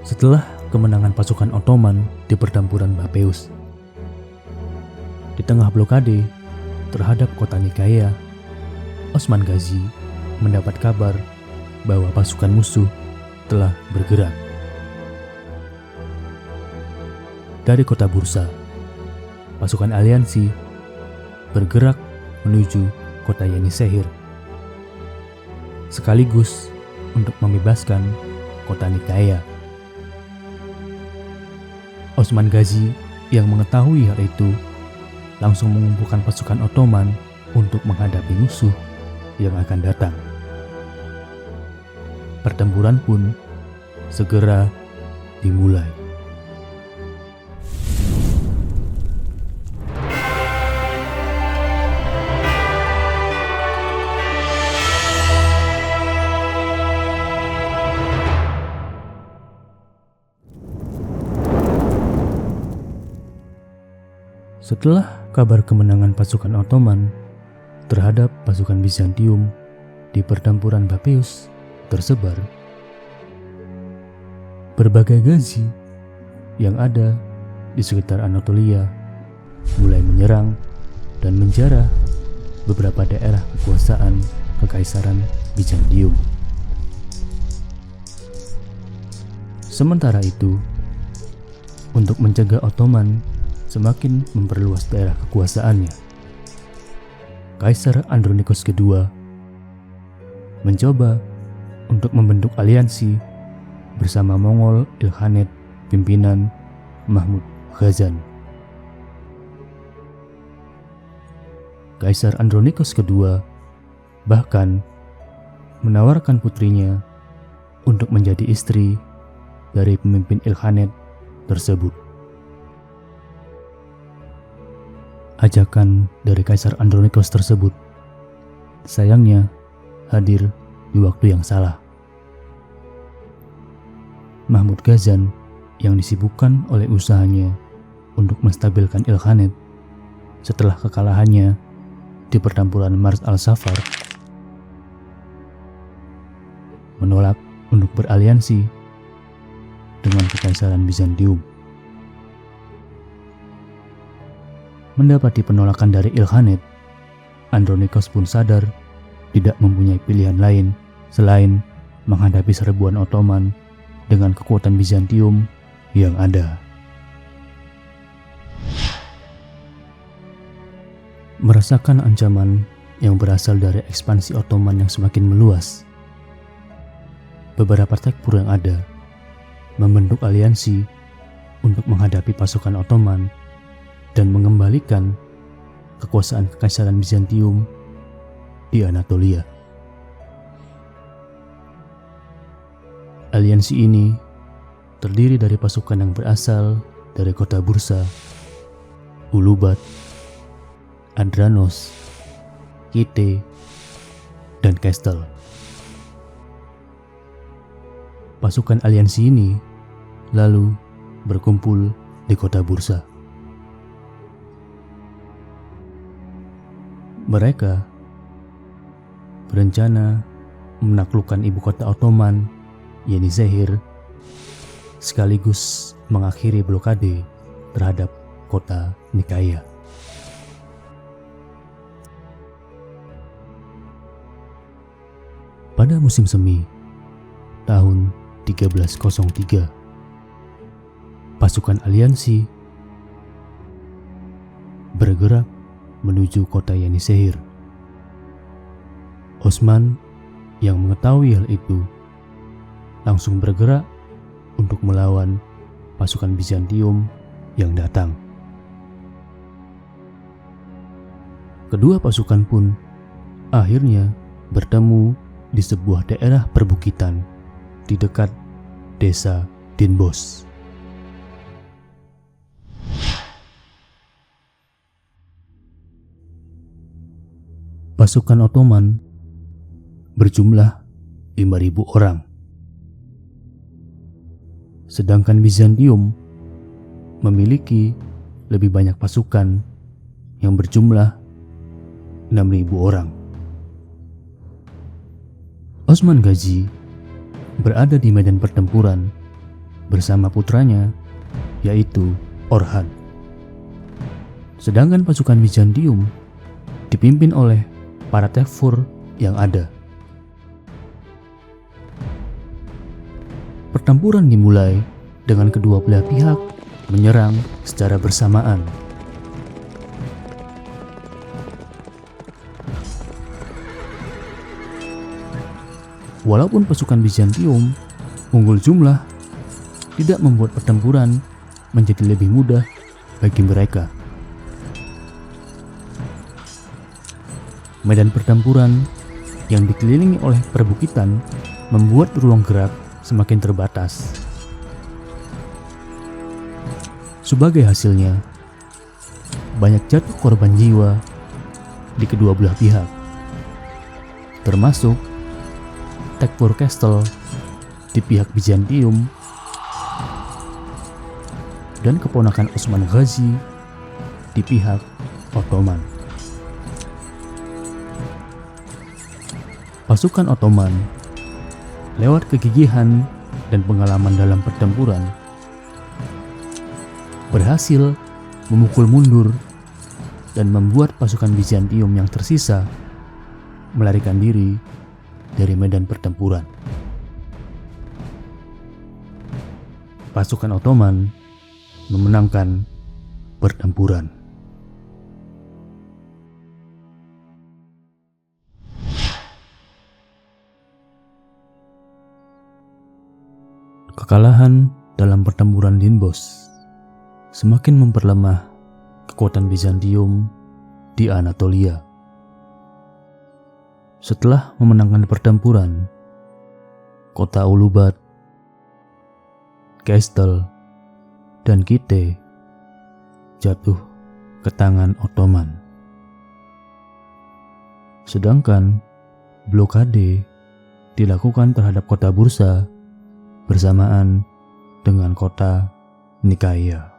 setelah kemenangan pasukan Ottoman di pertempuran Bapeus. Di tengah blokade terhadap kota Nikaya, Osman Ghazi mendapat kabar bahwa pasukan musuh telah bergerak. Dari kota Bursa, pasukan aliansi bergerak menuju kota Yenisehir, sekaligus untuk membebaskan kota Nikaya. Osman Ghazi yang mengetahui hal itu langsung mengumpulkan pasukan Ottoman untuk menghadapi musuh yang akan datang. Pertempuran pun segera dimulai. Setelah kabar kemenangan pasukan Ottoman terhadap pasukan Bizantium di pertempuran Bapeus tersebar, berbagai Ghazi yang ada di sekitar Anatolia mulai menyerang dan menjarah beberapa daerah kekuasaan Kekaisaran Bizantium. Sementara itu, untuk mencegah Ottoman semakin memperluas daerah kekuasaannya, Kaisar Andronikos II mencoba untuk membentuk aliansi bersama Mongol Ilkhanate pimpinan Mahmud Ghazan. Kaisar Andronikos II bahkan menawarkan putrinya untuk menjadi istri dari pemimpin Ilkhanate tersebut. Ajakan dari Kaisar Andronikos tersebut sayangnya hadir di waktu yang salah. Mahmud Ghazan yang disibukkan oleh usahanya untuk menstabilkan Ilkhanate setelah kekalahannya di pertempuran Mars al-Safar menolak untuk beraliansi dengan Kekaisaran Bizantium. Mendapati penolakan dari Ilkhanate, Andronikos pun sadar tidak mempunyai pilihan lain selain menghadapi serbuan Ottoman dengan kekuatan Bizantium yang ada. Merasakan ancaman yang berasal dari ekspansi Ottoman yang semakin meluas, beberapa tekpur yang ada membentuk aliansi untuk menghadapi pasukan Ottoman dan mengembalikan kekuasaan Kekaisaran Bizantium di Anatolia. Aliansi ini terdiri dari pasukan yang berasal dari kota Bursa, Ulubat, Adranos, Kite, dan Kestel. Pasukan aliansi ini lalu berkumpul di kota Bursa. Mereka berencana menaklukkan ibu kota Ottoman, Yenisehir, sekaligus mengakhiri blokade terhadap kota Nikaya. Pada musim semi tahun 1303, pasukan aliansi bergerak menuju kota Yenisehir. Osman yang mengetahui hal itu langsung bergerak untuk melawan pasukan Bizantium yang datang. Kedua pasukan pun akhirnya bertemu di sebuah daerah perbukitan di dekat desa Dinbos. Pasukan Ottoman berjumlah 5.000 orang, sedangkan Bizantium memiliki lebih banyak pasukan yang berjumlah 6.000 orang. Osman Ghazi berada di medan pertempuran bersama putranya, yaitu Orhan. Sedangkan pasukan Bizantium dipimpin oleh para Tekfur yang ada. Pertempuran dimulai dengan kedua belah pihak menyerang secara bersamaan. Walaupun pasukan Bizantium unggul jumlah, tidak membuat pertempuran menjadi lebih mudah bagi mereka. Medan pertempuran yang dikelilingi oleh perbukitan membuat ruang gerak semakin terbatas. Sebagai hasilnya, banyak jatuh korban jiwa di kedua belah pihak, termasuk Tekfur Castle di pihak Bizantium dan keponakan Osman Ghazi di pihak Ottoman. Pasukan Ottoman lewat kegigihan dan pengalaman dalam pertempuran berhasil memukul mundur dan membuat pasukan Bizantium yang tersisa melarikan diri dari medan pertempuran. Pasukan Ottoman memenangkan pertempuran. Kekalahan dalam pertempuran Dinbos semakin memperlemah kekuatan Bizantium di Anatolia. Setelah memenangkan pertempuran, kota Ulubat, Kestel, dan Kite jatuh ke tangan Ottoman. Sedangkan blokade dilakukan terhadap kota Bursa bersamaan dengan kota Nikaya.